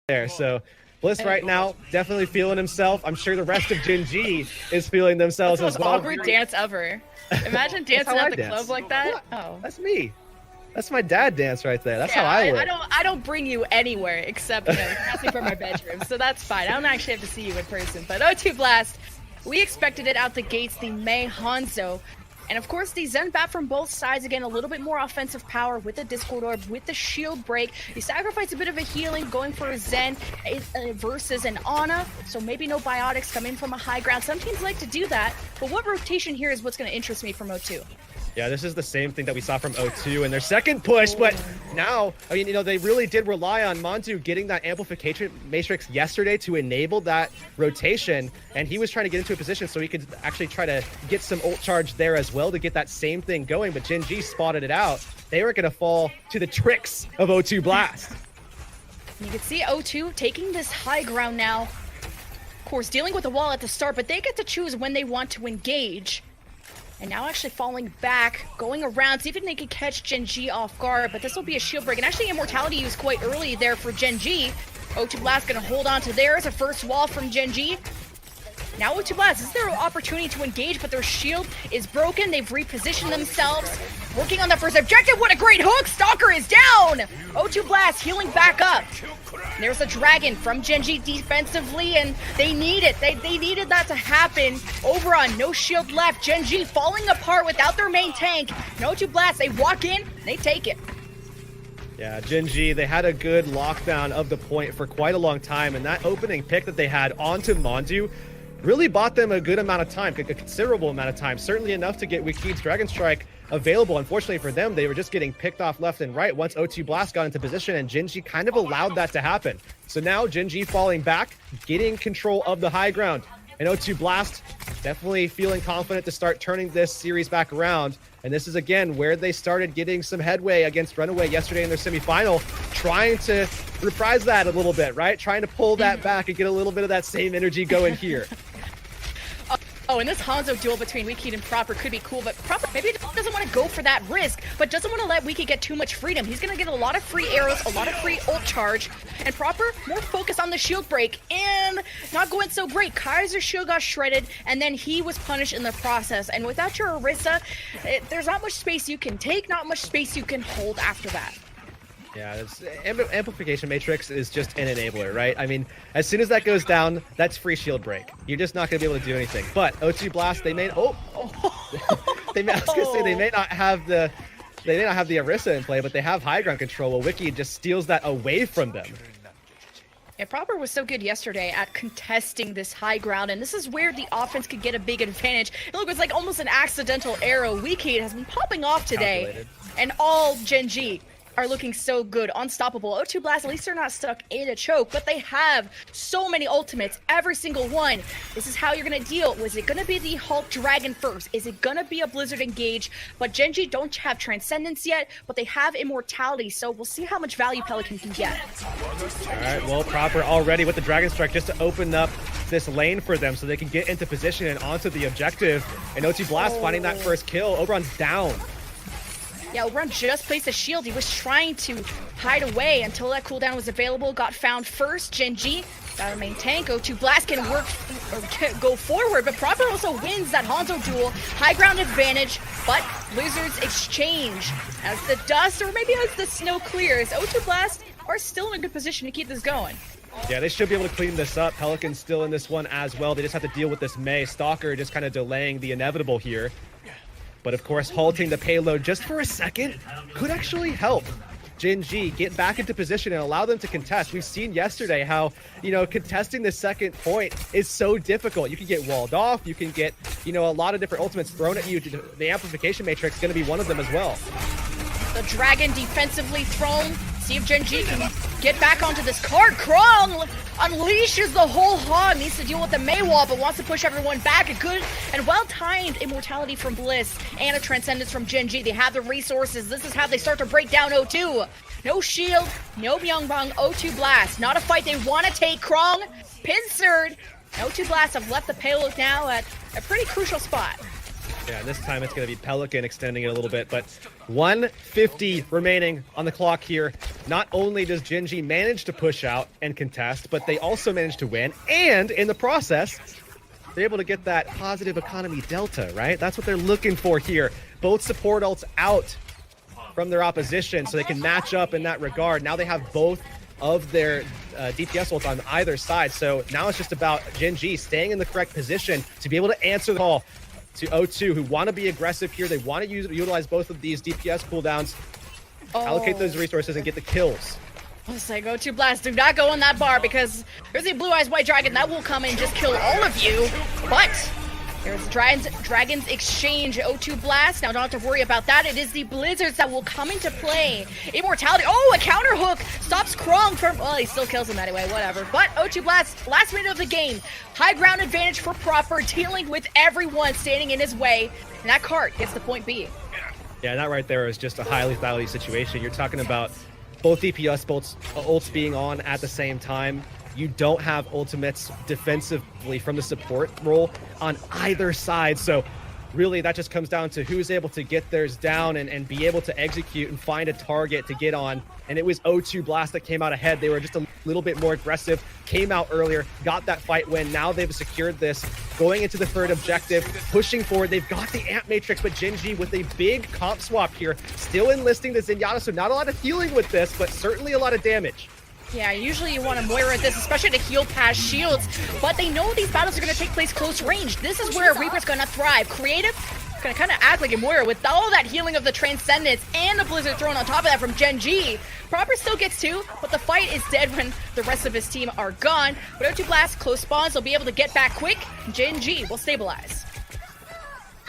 there. So Bliss right now definitely feeling himself. I'm sure the rest of Gen G is feeling themselves That's as the most well. awkward dance ever. Imagine dancing at the club like that. What? Oh, That's me. That's my dad dance right there. That's how I look. I don't bring you anywhere except asking for my bedroom, so that's fine. I don't actually have to see you in person. But O2 Blast, we expected it out the gates. The Mei Hanzo. And of course, the Zen Bat from both sides, again, a little bit more offensive power with the Discord Orb, with the shield break. You sacrifice a bit of a healing, going for a Zen versus an Ana, so maybe no biotics coming from a high ground. Some teams like to do that, but what rotation here is what's going to interest me from O2. Yeah, this is the same thing that we saw from O2 in their second push, but now, I mean, you know, they really did rely on Montu getting that amplification matrix yesterday to enable that rotation, and he was trying to get into a position so he could actually try to get some ult charge there as well to get that same thing going, but Gen G spotted it out. They were going to fall to the tricks of O2 Blast. You can see O2 taking this high ground now. Of course, dealing with the wall at the start, but they get to choose when they want to engage. And now actually falling back, going around, see if they can catch Gen G off guard, but this will be a shield break. And actually Immortality used quite early there for Gen G. O2 Blast gonna hold on to theirs, a first wall from Gen G. Now O2 Blast, this is their opportunity to engage, but their shield is broken. They've repositioned themselves, working on the first objective. What a great hook! Stalker is down! O2 Blast healing back up. There's a dragon from Gen G defensively, and they need it. They needed that to happen. Over on no shield left. Gen G falling apart without their main tank. No O2 Blast, they walk in, they take it. Yeah, Gen G, they had a good lockdown of the point for quite a long time, and that opening pick that they had onto Mondu really bought them a good amount of time, a considerable amount of time, certainly enough to get Wiki's Dragon Strike available. Unfortunately for them, they were just getting picked off left and right once O2 Blast got into position, and Gen G kind of allowed that to happen. So now Gen G falling back, getting control of the high ground, and O2 Blast definitely feeling confident to start turning this series back around. And this is again where they started getting some headway against Runaway yesterday in their semifinal, trying to reprise that a little bit, right? Trying to pull that back and get a little bit of that same energy going here. Oh, and this Hanzo duel between Wiki and Proper could be cool, but Proper maybe doesn't want to go for that risk, but doesn't want to let Wiki get too much freedom. He's going to get a lot of free arrows, a lot of free ult charge, and Proper more focused on the shield break, and not going so great. Kaiser's shield got shredded, and then he was punished in the process, and without your Orisa, there's not much space you can take, not much space you can hold after that. Yeah, amplification matrix is just an enabler, right? I mean, as soon as that goes down, that's free shield break. You're just not going to be able to do anything. But O2 Blast, they may I was going to say they may not have the Orisa in play, but they have high ground control. Well, Wiki just steals that away from them. Yeah, Proper was so good yesterday at contesting this high ground, and this is where the offense could get a big advantage. And look, it's like almost an accidental arrow. Wiki has been popping off today, Calculated. And all Gen G are looking so good, unstoppable. O2 Blast, at least they're not stuck in a choke, but they have so many ultimates, every single one. This is how you're gonna deal. Was it gonna be the Hulk Dragon first? Is it gonna be a Blizzard engage? But Gen G don't have Transcendence yet, but they have Immortality, so we'll see how much value Pelican can get. All right, well, Proper already with the Dragon Strike just to open up this lane for them so they can get into position and onto the objective. And O2 Blast finding that first kill. Oberon's down. Yeah, Oberon just placed a shield. He was trying to hide away until that cooldown was available. Got found first. Gen G got a main tank. O2 Blast can go forward, but Proper also wins that Hanzo duel. High ground advantage, but Blizzards exchange as the dust, or maybe as the snow clears. O2 Blast are still in a good position to keep this going. Yeah, they should be able to clean this up. Pelican's still in this one as well. They just have to deal with this Mei. Stalker just kind of delaying the inevitable here. But of course, halting the payload just for a second could actually help Gen G get back into position and allow them to contest. We've seen yesterday how, you know, contesting the second point is so difficult. You can get walled off, you can get, you know, a lot of different ultimates thrown at you. The amplification matrix is going to be one of them as well. The Dragon defensively thrown. See if Gen G can get back onto this card. Krong unleashes the whole hog. Needs to deal with the Mei wall, but wants to push everyone back. A good and well-timed Immortality from Bliss and a Transcendence from Gen G. They have the resources. This is how they start to break down O2. No shield, no Myungbong, O2 Blast. Not a fight they want to take. Krong pincered. O2 Blast have left the payload now at a pretty crucial spot. Yeah, this time it's going to be Pelican extending it a little bit, but 150 remaining on the clock here. Not only does Gen.G manage to push out and contest, but they also manage to win, and in the process, they're able to get that positive economy delta, right? That's what they're looking for here. Both support ults out from their opposition, so they can match up in that regard. Now they have both of their DPS ults on either side, so now it's just about Gen.G staying in the correct position to be able to answer the call to O2, who want to be aggressive here. They want to utilize both of these DPS cooldowns, allocate those resources, and get the kills. Let's say go to Blast. Do not go on that bar because there's a Blue Eyes White Dragon that will come and just kill all of you. But there's Dragon's Exchange. O2 Blast. Now don't have to worry about that. It is the Blizzards that will come into play. Immortality. Oh, a counter hook stops Krong from. Well, he still kills him anyway. Whatever. But O2 Blast, last minute of the game. High ground advantage for Proper, dealing with everyone standing in his way. And that cart gets the point B. Yeah, that right there is just a high lethality situation. You're talking about both DPS ults being on at the same time. You don't have ultimates defensively from the support role on either side. So really that just comes down to who's able to get theirs down and be able to execute and find a target to get on. And it was O2 Blast that came out ahead. They were just a little bit more aggressive, came out earlier, got that fight win. Now they've secured this, going into the third objective, pushing forward. They've got the Amp Matrix, but Gen.G with a big comp swap here, still enlisting the Zenyatta, so not a lot of healing with this, but certainly a lot of damage. Yeah, usually you want to Moira at this, especially to heal past shields, but they know these battles are going to take place close range. This is where Reaper's going to thrive. Creative, going to kind of act like a Moira with all that healing of the Transcendence and the Blizzard thrown on top of that from Gen.G. Proper still gets two, but the fight is dead when the rest of his team are gone. But O2 Blast, close spawns, they'll be able to get back quick. Gen.G will stabilize.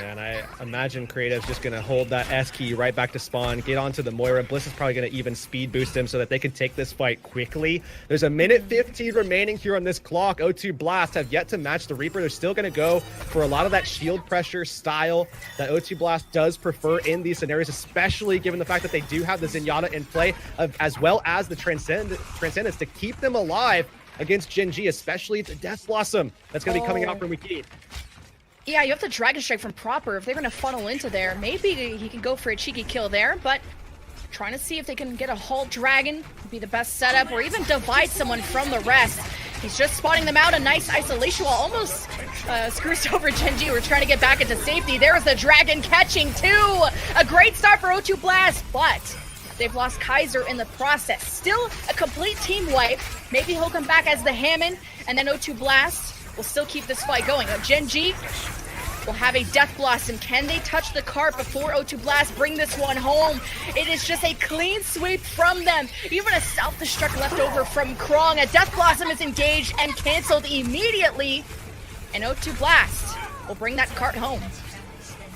And I imagine Creative's just going to hold that S key right back to spawn, get onto the Moira. Bliss is probably going to even speed boost him so that they can take this fight quickly. There's a minute 15 remaining here on this clock. O2 Blast have yet to match the Reaper. They're still going to go for a lot of that shield pressure style that O2 Blast does prefer in these scenarios, especially given the fact that they do have the Zenyatta in play, as well as the Transcendence to keep them alive against Gen.G, especially the Death Blossom that's going to be coming out from Wiki. Yeah, you have the Dragon Strike from Proper. If they're going to funnel into there, maybe he can go for a cheeky kill there, but trying to see if they can get a Halt Dragon, be the best setup, or even divide someone from the rest. He's just spotting them out. A nice isolation wall almost screws over Gen.G. We're trying to get back into safety. There's the Dragon catching two. A great start for O2 Blast, but they've lost Kaiser in the process. Still a complete team wipe. Maybe he'll come back as the Hammond, and then O2 Blast will still keep this fight going. Gen.G will have a Death Blossom. Can they touch the cart before O2 Blast bring this one home? It is just a clean sweep from them. Even a self-destruct left over from Krong. A Death Blossom is engaged and canceled immediately. And O2 Blast will bring that cart home.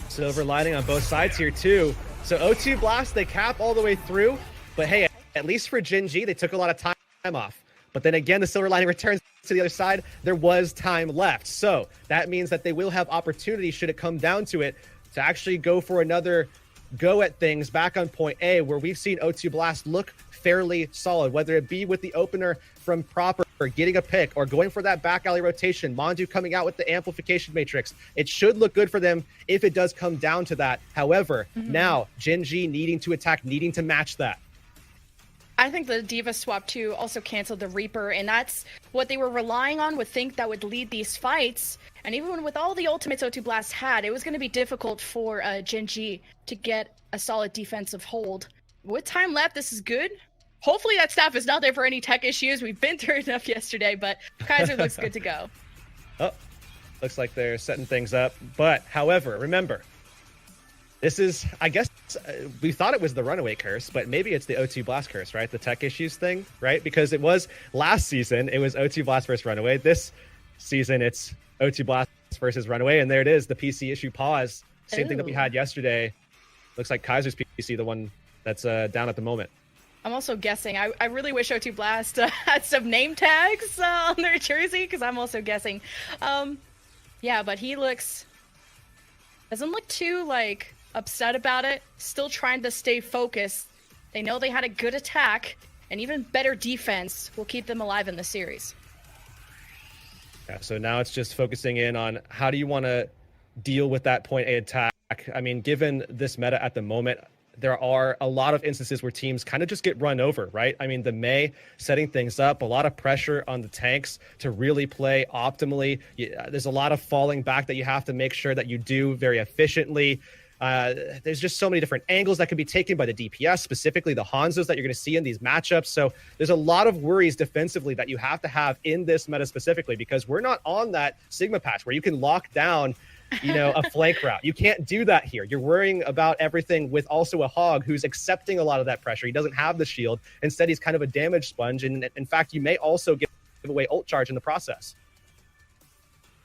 Silver lining on both sides here too. So O2 Blast, they cap all the way through, but hey, at least for Gen.G, they took a lot of time off. But then again, the silver lining returns to the other side. There was time left. So that means that they will have opportunity, should it come down to it, to actually go for another go at things back on point A, where we've seen O2 Blast look fairly solid, whether it be with the opener from Proper, getting a pick, or going for that back alley rotation, Mondu coming out with the amplification matrix. It should look good for them if it does come down to that. However, now Gen.G needing to attack, needing to match that. I think the Diva swap too also canceled the Reaper, and that's what they were relying on, would think that would lead these fights. And even with all the ultimates O2 Blast had, it was going to be difficult for Gen.G to get a solid defensive hold. With time left, this is good. Hopefully that staff is not there for any tech issues. We've been through enough yesterday, but Kaiser looks good to go. Oh, looks like they're setting things up. But, however, remember, this is, I guess, we thought it was the runaway curse, but maybe it's the O2 Blast curse, right? The tech issues thing, right? Because it was last season, it was O2 Blast versus runaway. This season, it's O2 Blast versus runaway. And there it is, the PC issue pause. Same thing that we had yesterday. Looks like Kaiser's PC, the one that's down at the moment. I'm also guessing. I really wish O2 Blast had some name tags on their jersey, because I'm also guessing. Yeah, but he doesn't look too, upset about it. Still trying to stay focused. They know they had a good attack, and even better defense will keep them alive in the series. Yeah, so now it's just focusing in on how do you want to deal with that point A attack. I mean, given this meta at the moment, there are a lot of instances where teams kind of just get run over, right? I mean, the Mei setting things up, a lot of pressure on the tanks to really play optimally. There's a lot of falling back that you have to make sure that you do very efficiently. There's just so many different angles that can be taken by the DPS, specifically the Hanzos that you're going to see in these matchups. So there's a lot of worries defensively that you have to have in this meta specifically, because we're not on that Sigma patch where you can lock down a flank route. You can't do that here. You're worrying about everything with also a Hog who's accepting a lot of that pressure. He doesn't have the shield. Instead, he's kind of a damage sponge. And in fact, you may also give away ult charge in the process.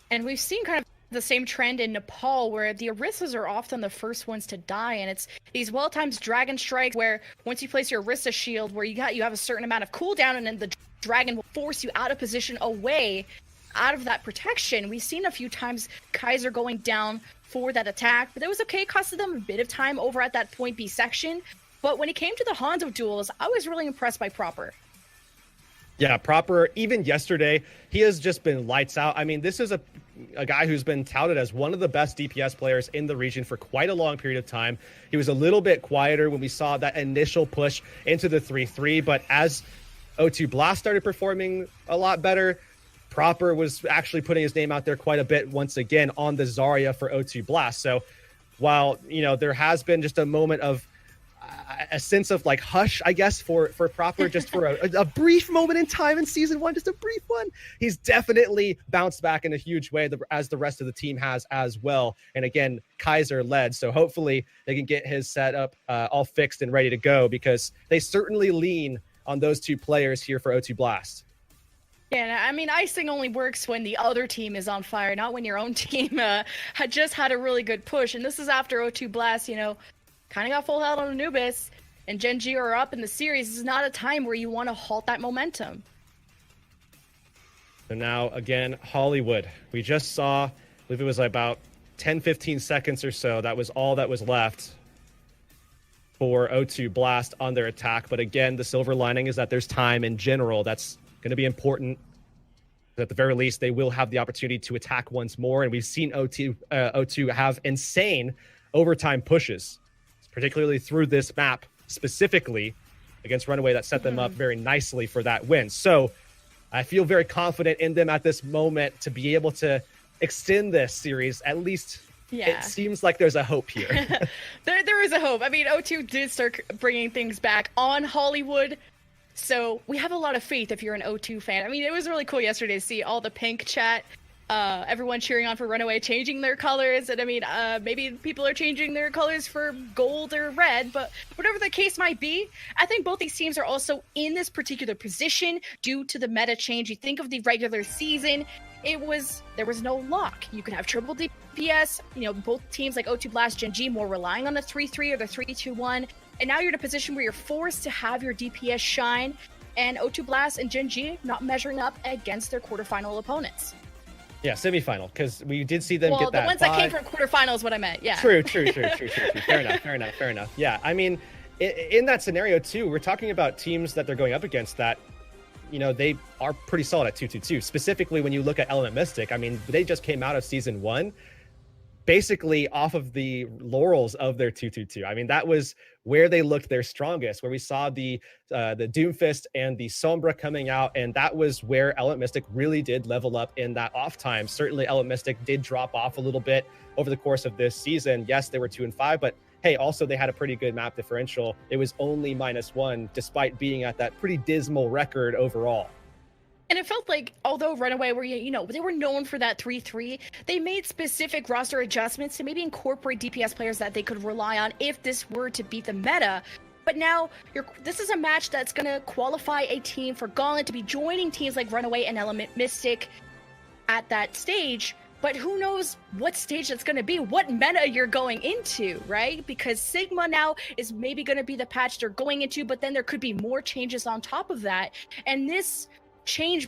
And we've seen kind of the same trend in Nepal, where the Orithas are often the first ones to die, and it's these well-timed dragon strikes where once you place your Orisa shield, where you have a certain amount of cooldown, and then the dragon will force you out of position, away out of that protection. We've seen a few times Kaiser going down for that attack, but it was okay. It costed them a bit of time over at that point B section. But when it came to the Hanzo duels, I was really impressed by Proper. Yeah, Proper, even yesterday, he has just been lights out. I mean, this is a guy who's been touted as one of the best DPS players in the region for quite a long period of time. He was a little bit quieter when we saw that initial push into the 3-3, but as O2 Blast started performing a lot better, Proper was actually putting his name out there quite a bit once again on the Zarya for O2 Blast. So while, there has been just a moment of a sense of like hush, I guess, for Proper, just for a brief moment in time in season 1, just a brief one, he's definitely bounced back in a huge way, as the rest of the team has as well. And again, Kaiser led. So hopefully they can get his setup all fixed and ready to go, because they certainly lean on those two players here for O2 Blast. Yeah, I mean, icing only works when the other team is on fire, not when your own team had just had a really good push. And this is after O2 Blast, kind of got full health on Anubis, and Gen G are up in the series. This is not a time where you want to halt that momentum. So now, again, Hollywood. We just saw, I believe it was about 10, 15 seconds or so. That was all that was left for O2 Blast on their attack. But again, the silver lining is that there's time in general. That's going to be important. At the very least, they will have the opportunity to attack once more. And we've seen O2 have insane overtime pushes, particularly through this map specifically against Runaway, that set them up very nicely for that win. So I feel very confident in them at this moment to be able to extend this series. At least it seems like there's a hope here. there is a hope. I mean, O2 did start bringing things back on Hollywood, so we have a lot of faith if you're an O2 fan. I mean, it was really cool yesterday to see all the pink chat, everyone cheering on for Runaway, changing their colors. And I mean, maybe people are changing their colors for gold or red, but whatever the case might be, I think both these teams are also in this particular position due to the meta change. You think of the regular season, there was no lock. You could have triple DPS, both teams like O2 Blast, Gen G more relying on the 3-3 or the 3-2-1. And now you're in a position where you're forced to have your DPS shine, and O2 Blast and Gen G not measuring up against their quarterfinal opponents. Yeah, semifinal, because we did see them get that. Well, the ones that came from quarterfinals is what I meant, yeah. True. Fair enough. Yeah, I mean, in that scenario, too, we're talking about teams that they're going up against that, they are pretty solid at 2-2-2. Specifically, when you look at Element Mystic, I mean, they just came out of Season 1 basically off of the laurels of their 2-2-2. I mean, that was where they looked their strongest, where we saw the Doomfist and the Sombra coming out, and that was where Element Mystic really did level up in that off time. Certainly, Element Mystic did drop off a little bit over the course of this season. Yes, they were 2-5, but hey, also they had a pretty good map differential. It was only -1, despite being at that pretty dismal record overall. And it felt like, although Runaway were, they were known for that 3-3, they made specific roster adjustments to maybe incorporate DPS players that they could rely on if this were to beat the meta. But now, this is a match that's going to qualify a team for Gauntlet to be joining teams like Runaway and Element Mystic at that stage. But who knows what stage that's going to be, what meta you're going into, right? Because Sigma now is maybe going to be the patch they're going into, but then there could be more changes on top of that. And this change